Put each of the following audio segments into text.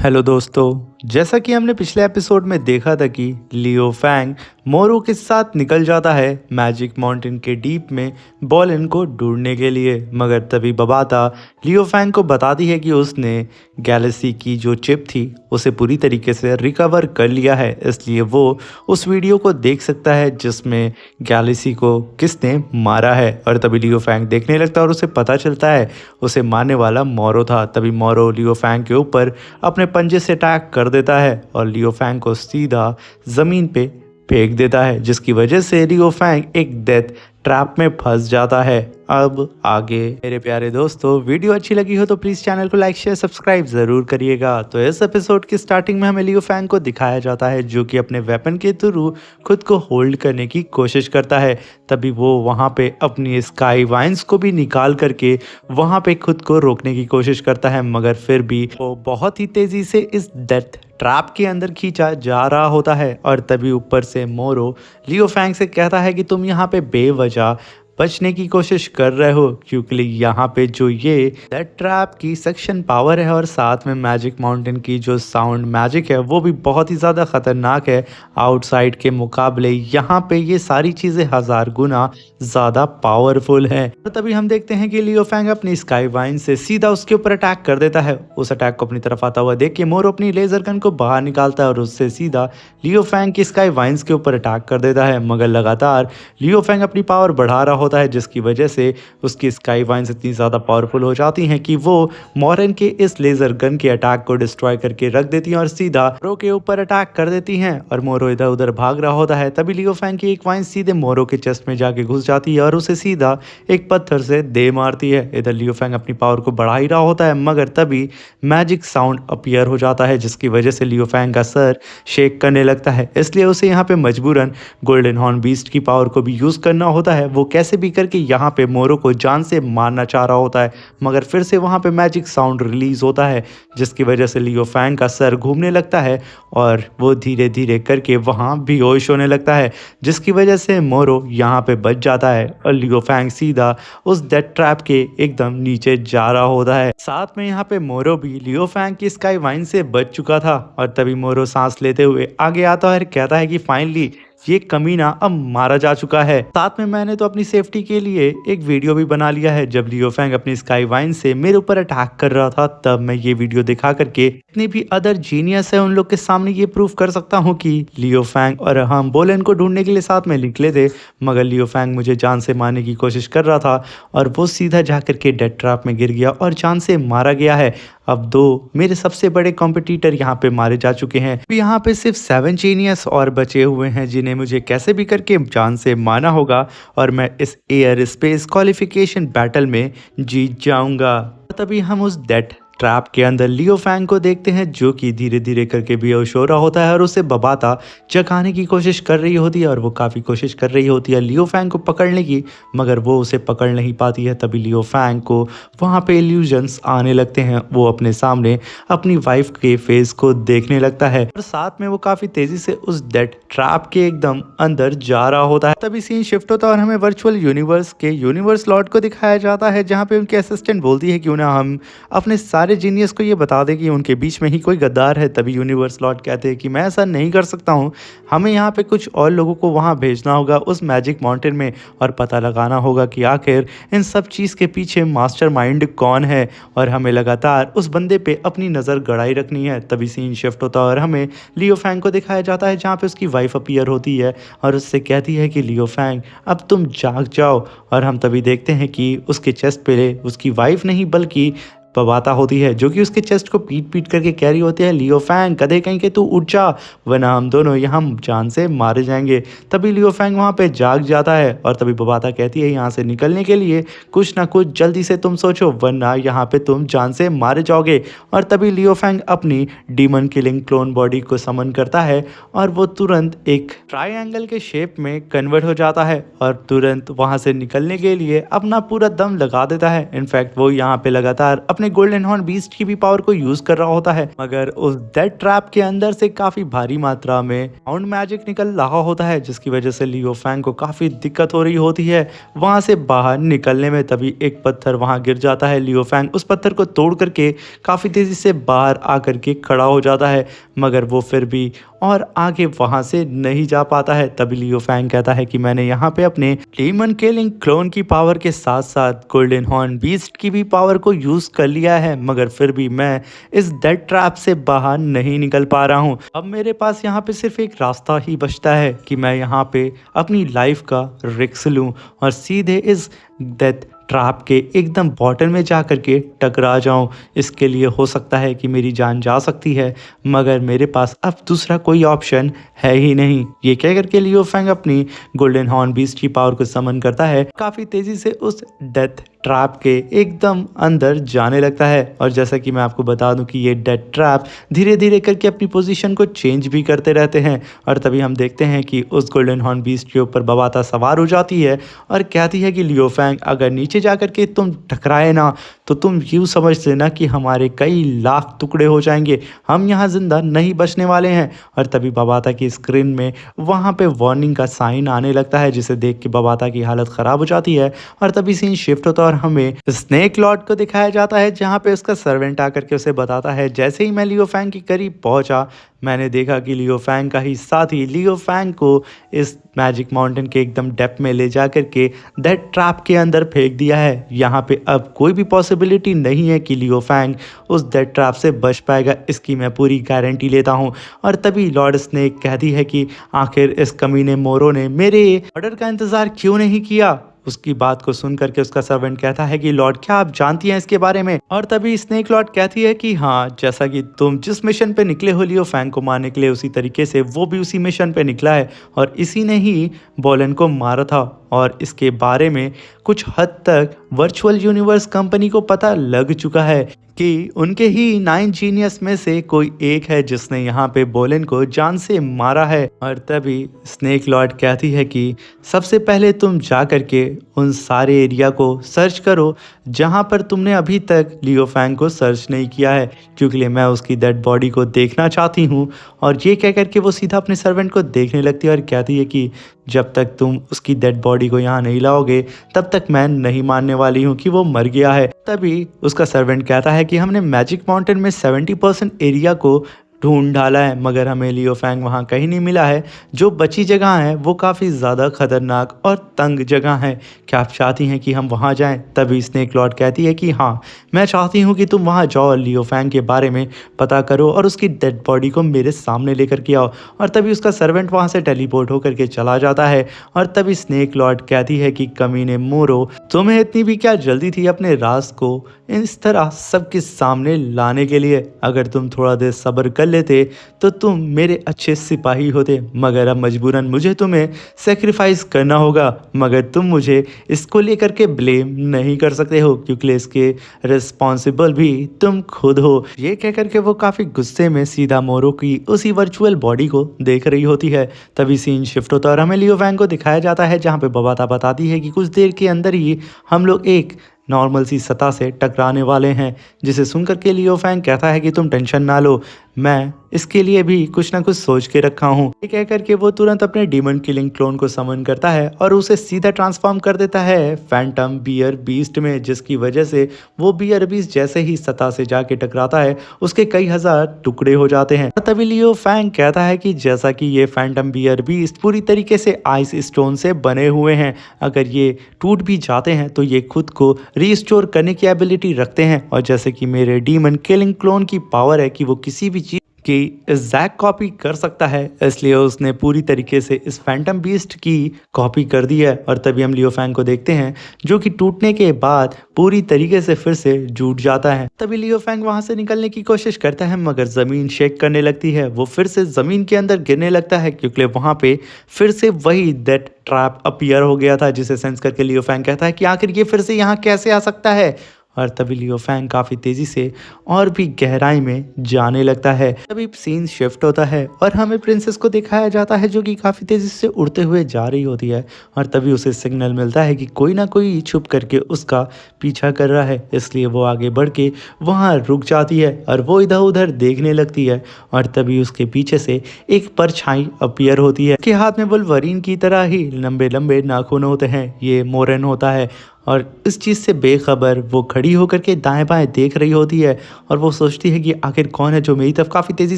Hello दोस्तों, जैसा कि हमने पिछले एपिसोड में देखा था कि लियो फैंग मोरो के साथ निकल जाता है मैजिक माउंटेन के डीप में बॉलिन को ढूंढने के लिए। मगर तभी बबाता लियो फैंग को बताती है कि उसने गैलेक्सी की जो चिप थी उसे पूरी तरीके से रिकवर कर लिया है, इसलिए वो उस वीडियो को देख सकता है जिसमें गैलेक्सी को किसने मारा है। और तभी लियो फैंग देखने लगता है और उसे पता चलता है उसे मारने वाला मोरो था। तभी मोरो लियो फैंग के ऊपर अपने पंजे से अटैक कर देता है और लियो फैंग को सीधा ज़मीन पे फेंक देता है, जिसकी वजह से लियो फैंग एक डेथ ट्रैप में फंस जाता है। अब आगे मेरे प्यारे दोस्तों, वीडियो अच्छी लगी हो तो प्लीज़ चैनल को लाइक शेयर सब्सक्राइब ज़रूर करिएगा। तो इस एपिसोड की स्टार्टिंग में हमें लियो फैंग को दिखाया जाता है जो कि अपने वेपन के थ्रू खुद को होल्ड करने की कोशिश करता है। तभी वो वहाँ पे अपनी स्काई वाइन्स को भी निकाल करके वहाँ पे खुद को रोकने की कोशिश करता है, मगर फिर भी वो बहुत ही तेज़ी से इस डेथ ट्रैप के अंदर खींचा जा रहा होता है। और तभी ऊपर से मोरो लियो फैंग से कहता है कि तुम यहाँ पे बेवजह बचने की कोशिश कर रहे हो, क्योंकि यहाँ पे जो ये डेथ ट्रैप की सक्शन पावर है और साथ में मैजिक माउंटेन की जो साउंड मैजिक है वो भी बहुत ही ज़्यादा ख़तरनाक है आउटसाइड के मुकाबले। यहाँ पे ये सारी चीज़ें 1000 गुना ज़्यादा पावरफुल है। तो तभी हम देखते हैं कि लियो फैंग अपनी स्काई वाइन से सीधा उसके ऊपर अटैक कर देता है। उस अटैक को अपनी तरफ आता हुआ देख के मोरो अपनी लेजर गन को बाहर निकालता है और उससे सीधा लियो फैंग की स्काई वाइन्स के ऊपर अटैक कर देता है। मगर लगातार लियो फैंग अपनी पावर बढ़ा रहा होता है, जिसकी वजह से उसकी स्काई वाइन्स इतनी ज़्यादा पावरफुल हो जाती हैं कि वो मॉरन के इस लेज़र गन के अटैक को डिस्ट्रॉय करके रख देती हैं और सीधा मोरो के ऊपर अटैक कर देती हैं। और मोरो इधर उधर भाग रहा होता है। तभी लियो फैंग की एक वाइन सीधे मोरो के चेस्ट में जाके घुस जाती है और उसे सीधा एक पत्थर से दे मारती है। इधर लियो फैंग अपनी पावर को बढ़ा ही रहा होता है, मगर तभी मैजिक साउंड अपीयर हो जाता है, जिसकी वजह से लियो फैंग का सर शेक करने लगता है। इसलिए उसे यहाँ पे मजबूरन गोल्डन हॉर्न बीस्ट की पावर को भी यूज़ करना होता है। वो कैसे भी करके यहाँ पे मोरो को जान से मारना चाह रहा होता है, मगर फिर से वहाँ पे मैजिक साउंड रिलीज होता है, जिसकी वजह से लियो फैंग का सर घूमने लगता है और वो धीरे धीरे करके वहाँ बेहोश होने लगता है, जिसकी वजह से मोरो यहाँ पे बच जाता है और लियो फैंग सीधा उस डेथ ट्रैप के एकदम नीचे जा रहा होता है। साथ में यहाँ पे मोरो भी लियो फैंग की स्काई वाइन से बच चुका था। और तभी मोरो सांस लेते हुए आगे आता है और कहता है कि फाइनली ये कमीना अब मारा जा चुका है। साथ में मैंने तो अपनी सेफ्टी के लिए एक वीडियो भी बना लिया है। जब लियो फैंग अपनी स्काई वाइन से मेरे ऊपर अटैक कर रहा था तब मैं ये वीडियो दिखा करके जितने भी अदर जीनियस है उन लोग के सामने ये प्रूफ कर सकता हूँ कि लियो फैंग और हम बोलेन को ढूंढने के लिए साथ में निकले थे, मगर लियो फैंग मुझे जान से मारने की कोशिश कर रहा था और वो सीधा जा करके डेथ ट्रैप में गिर गया और जान से मारा गया है। अब दो मेरे सबसे बड़े कॉम्पिटिटर यहाँ पे मारे जा चुके हैं। यहाँ पे सिर्फ 7 जीनियस और बचे हुए हैं जिन्हें मुझे कैसे भी करके जान से मारना होगा और मैं इस एयर स्पेस क्वालिफिकेशन बैटल में जीत जाऊंगा। तभी हम उस डेथ ट्रैप के अंदर लियो फैंग को देखते हैं जो कि धीरे धीरे करके बेहोश हो रहा होता है और उसे बबाता जगाने की कोशिश कर रही होती है और वो काफ़ी कोशिश कर रही होती है लियो फैंग को पकड़ने की, मगर वो उसे पकड़ नहीं पाती है। तभी लियो फैंग को वहाँ पे इल्यूजन्स आने लगते हैं। वो अपने सामने अपनी वाइफ के फेस को देखने लगता है और साथ में वो काफ़ी तेज़ी से उस डेथ ट्रैप के एकदम अंदर जा रहा होता है। तभी सीन शिफ्ट होता है और हमें वर्चुअल यूनिवर्स के यूनिवर्स लॉर्ड को दिखाया जाता है, जहाँ पे उनके असिस्टेंट बोलती है क्यों ना हम अपने सारे जीनियस को ये बता दे कि उनके बीच में ही कोई गद्दार है। तभी यूनिवर्स लॉर्ड कहते हैं कि मैं ऐसा नहीं कर सकता हूँ, हमें यहाँ पे कुछ और लोगों को वहाँ भेजना होगा उस मैजिक माउंटेन में और पता लगाना होगा कि आखिर इन सब चीज़ के पीछे मास्टरमाइंड कौन है और हमें लगातार उस बंदे पे अपनी नज़र गड़ाई रखनी है। तभी सीन शिफ्ट होता है और हमें लियो फैंग को दिखाया जाता है जहाँ पे उसकी वाइफ अपीयर होती है और उससे कहती है कि लियो फैंग अब तुम जाग जाओ। और हम तभी देखते हैं कि उसके चेस्ट पे उसकी वाइफ नहीं बल्कि बबाता होती है जो कि उसके चेस्ट को पीट पीट करके कह रही होती है लियो फैंग कदे कहीं के तू उठ जा वरना हम दोनों यहाँ जान से मारे जाएंगे। तभी लियो फैंग वहाँ पे जाग जाता है और तभी बबाता कहती है यहाँ से निकलने के लिए कुछ ना कुछ जल्दी से तुम सोचो वरना यहाँ पे तुम जान से मारे जाओगे। और तभी लियो फैंग अपनी डीमन किलिंग क्लोन बॉडी को समन करता है और वो तुरंत एक ट्राइंगल के शेप में कन्वर्ट हो जाता है और तुरंत वहाँ से निकलने के लिए अपना पूरा दम लगा देता है। इनफैक्ट वो यहाँ पे लगातार अपने अपने गोल्डन हॉर्न बीस्ट की भी पावर को यूज कर रहा होता है, मगर उस डेथ ट्रैप के अंदर से काफी भारी मात्रा में साउंड मैजिक निकल रहा होता है, जिसकी वजह से लियो फैंग को काफी दिक्कत हो रही होती है वहां से बाहर निकलने में। तभी एक पत्थर वहां गिर जाता है। लियो फैंग उस पत्थर को तोड़ करके काफी तेजी से बाहर आकर के खड़ा हो जाता है, मगर वो फिर भी और आगे वहां से नहीं जा पाता है। तभी लियो फैंग कहता है कि मैंने यहाँ पे अपने डीमन किलिंग क्लोन की पावर के साथ साथ गोल्डन हॉर्न बीस्ट की भी पावर को यूज कर लिया है, मगर फिर भी मैं इस डेथ ट्रैप से बाहर नहीं निकल पा रहा हूँ। अब मेरे पास यहाँ पे सिर्फ एक रास्ता ही बचता है कि मैं यहाँ पे अपनी लाइफ का रिस्क लूँ और सीधे इस डेथ ट्रैप के एकदम बॉटम में जा कर के टकरा जाऊं। इसके लिए हो सकता है कि मेरी जान जा सकती है, मगर मेरे पास अब दूसरा कोई ऑप्शन है ही नहीं। ये कह करके लियो फैंग अपनी गोल्डन हॉर्न बीस्ट की पावर को समन करता है, काफी तेजी से उस डेथ ट्रैप के एकदम अंदर जाने लगता है। और जैसा कि मैं आपको बता दूं कि ये डेथ ट्रैप धीरे धीरे करके अपनी पोजीशन को चेंज भी करते रहते हैं। और तभी हम देखते हैं कि उस गोल्डन हॉर्न बीस्ट के ऊपर बबाता सवार हो जाती है और कहती है कि लियो फैंग अगर नीचे जा करके तुम टकराए ना तो तुम यूँ समझ लेना कि हमारे कई लाख टुकड़े हो जाएंगे, हम यहाँ जिंदा नहीं बचने वाले हैं। और तभी बबाता की स्क्रीन में वहाँ पे वार्निंग का साइन आने लगता है, जिसे देख के बबाता की हालत ख़राब हो जाती है। और तभी सीन शिफ्ट होता है और हमें स्नेक लॉर्ड को दिखाया जाता है, जहाँ पे उसका सर्वेंट आकर के उसे बताता है जैसे ही मैं लियो फैंग के करीब पहुँचा मैंने देखा कि लियो फैंग का ही साथी लियो फैंग को इस मैजिक माउंटेन के एकदम डेप्थ में ले जा करके डेथ ट्रैप के अंदर फेंक दिया है। यहाँ पे अब कोई भी पॉसिबिलिटी नहीं है कि लियो फैंग उस डेथ ट्रैप से बच पाएगा, इसकी मैं पूरी गारंटी लेता हूँ। और तभी लॉर्ड स्नेक कहती है कि आखिर इस कमीने मोरो ने मेरे ऑर्डर का इंतज़ार क्यों नहीं किया। उसकी बात को सुन करके उसका सर्वेंट कहता है कि लॉर्ड क्या आप जानती हैं इसके बारे में। और तभी स्नेक लॉर्ड कहती है कि हाँ, जैसा कि तुम जिस मिशन पे निकले हो लियो फैंग को मारने के लिए, उसी तरीके से वो भी उसी मिशन पे निकला है और इसी ने ही बोलन को मारा था। और इसके बारे में कुछ हद तक वर्चुअल यूनिवर्स कंपनी को पता लग चुका है कि उनके ही 9 जीनियस में से कोई एक है जिसने यहाँ पे बोलन को जान से मारा है। और तभी स्नेक लॉर्ड कहती है कि सबसे पहले तुम जा करके उन सारे एरिया को सर्च करो जहाँ पर तुमने अभी तक लियो फैंग को सर्च नहीं किया है, क्योंकि मैं उसकी डेड बॉडी को देखना चाहती हूँ। और ये कह करके वो सीधा अपने सर्वेंट को देखने लगती है और कहती है कि जब तक तुम उसकी डेड बॉडी को यहाँ नहीं लाओगे तब तक मैं नहीं मानने वाली हूँ कि वो मर गया है। तभी उसका सर्वेंट कहता है कि हमने मैजिक माउंटेन में 70% एरिया को ढूंढ डाला है, मगर हमें लियो फैंग वहाँ कहीं नहीं मिला है। जो बची जगह है वो काफ़ी ज़्यादा खतरनाक और तंग जगह है, क्या आप चाहती हैं कि हम वहाँ जाएं? तभी स्नेक लॉर्ड कहती है कि हाँ, मैं चाहती हूँ कि तुम वहाँ जाओ और लियो फैंग के बारे में पता करो और उसकी डेड बॉडी को मेरे सामने लेकर के आओ। और तभी उसका सर्वेंट वहाँ से टेलीपोर्ट होकर के चला जाता है। और तभी स्नेक लॉर्ड कहती है कि कमीने मोरो, तुम्हें इतनी भी क्या जल्दी थी अपने राज को इस तरह सबके सामने लाने के लिए? अगर तुम थोड़ा देर सब्र कर लेते तो तुम मेरे अच्छे सिपाही होते, मगर अब मजबूरन मुझे तुम्हें सेक्रीफाइस करना होगा। मगर तुम मुझे इसको लेकर के ब्लेम नहीं कर सकते हो, क्योंकि इसके रिस्पॉन्सिबल भी तुम खुद हो। ये कह करके वो काफ़ी गुस्से में सीधा मोरो की उसी वर्चुअल बॉडी को देख रही होती है। तभी सीन शिफ्ट होता है और हमें लियो फैंग को दिखाया जाता है, जहाँ पे बबाता बताती है कि कुछ देर के अंदर ही हम लोग एक नॉर्मल सी सतह से टकराने वाले हैं। जिसे सुनकर के लियो फैंग कहता है कि तुम टेंशन ना लो, मैं इसके लिए भी कुछ ना कुछ सोच के रखा हूँ। ये कह करके वो तुरंत अपने डीमन किलिंग क्लोन को समन करता है और उसे सीधा ट्रांसफॉर्म कर देता है फैंटम बियर बीस्ट में, जिसकी वजह से वो बियर बीस्ट जैसे ही सतह से जाके टकराता है उसके कई हजार टुकड़े हो जाते हैं। तभी लियो फैंग कहता है कि जैसा कि ये फैंटम बियर बीस्ट पूरी तरीके से आइस स्टोन से बने हुए हैं, अगर ये टूट भी जाते हैं तो ये खुद को रीस्टोर करने की एबिलिटी रखते हैं। और जैसे कि मेरे डीमन किलिंग क्लोन की पावर है कि वो किसी भी चीज की एग्जैक्ट कॉपी कर सकता है, इसलिए उसने पूरी तरीके से इस फैंटम बीस्ट की कॉपी कर दी है। और तभी हम लियो फैंग को देखते हैं जो कि टूटने के बाद पूरी तरीके से फिर से जुट जाता है। तभी लियो फैंग वहां से निकलने की कोशिश करता है, मगर जमीन शेक करने लगती है। वो फिर से जमीन के अंदर गिरने लगता है, क्योंकि वहां पे फिर से वही डेथ ट्रैप अपीयर हो गया था, जिसे सेंस करके लियो फैंग कहता है कि आखिर ये फिर से यहाँ कैसे आ सकता है। और तभी लियो फैंग काफ़ी तेज़ी से और भी गहराई में जाने लगता है। तभी सीन शिफ्ट होता है और हमें प्रिंसेस को दिखाया जाता है जो कि काफ़ी तेज़ी से उड़ते हुए जा रही होती है और तभी उसे सिग्नल मिलता है कि कोई ना कोई छुप करके उसका पीछा कर रहा है, इसलिए वो आगे बढ़ के वहाँ रुक जाती है और वो इधर उधर देखने लगती है और तभी उसके पीछे से एक परछाई अपीयर होती है कि हाथ में वुल्वरीन की तरह ही लंबे लंबे नाखून होते हैं। ये मोरन होता है और इस चीज़ से बेखबर वो खड़ी होकर के दाएं बाएं देख रही होती है और वो सोचती है कि आखिर कौन है जो मेरी तरफ काफ़ी तेज़ी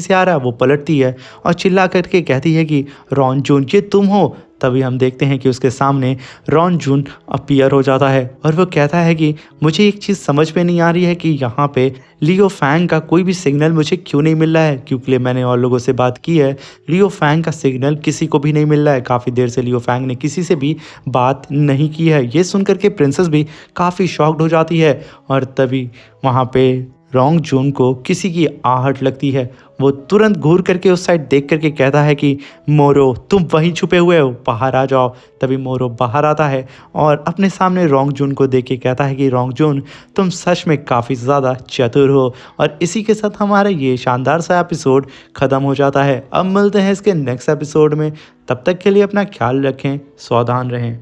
से आ रहा है। वो पलटती है और चिल्ला करके कहती है कि रॉन जून ये तुम हो। तभी हम देखते हैं कि उसके सामने रॉन जून अपीयर हो जाता है और वो कहता है कि मुझे एक चीज़ समझ में नहीं आ रही है कि यहाँ पे लियो फैंग का कोई भी सिग्नल मुझे क्यों नहीं मिल रहा है, क्योंकि मैंने और लोगों से बात की है लियो फैंग का सिग्नल किसी को भी नहीं मिल रहा है। काफ़ी देर से लियो फैंग ने किसी से भी बात नहीं की है। ये सुनकर के प्रिंसेस भी काफ़ी शॉक्ड हो जाती है और तभी वहाँ पे रॉन्ग जून को किसी की आहट लगती है। वो तुरंत घूर करके उस साइड देख करके कहता है कि मोरो तुम वहीं छुपे हुए हो, बाहर आ जाओ। तभी मोरो बाहर आता है और अपने सामने रॉन्ग जून को देख के कहता है कि रॉन्ग जून तुम सच में काफ़ी ज़्यादा चतुर हो। और इसी के साथ हमारा ये शानदार सा एपिसोड ख़त्म हो जाता है। अब मिलते हैं इसके नेक्स्ट एपिसोड में, तब तक के लिए अपना ख्याल रखें, सावधान रहें।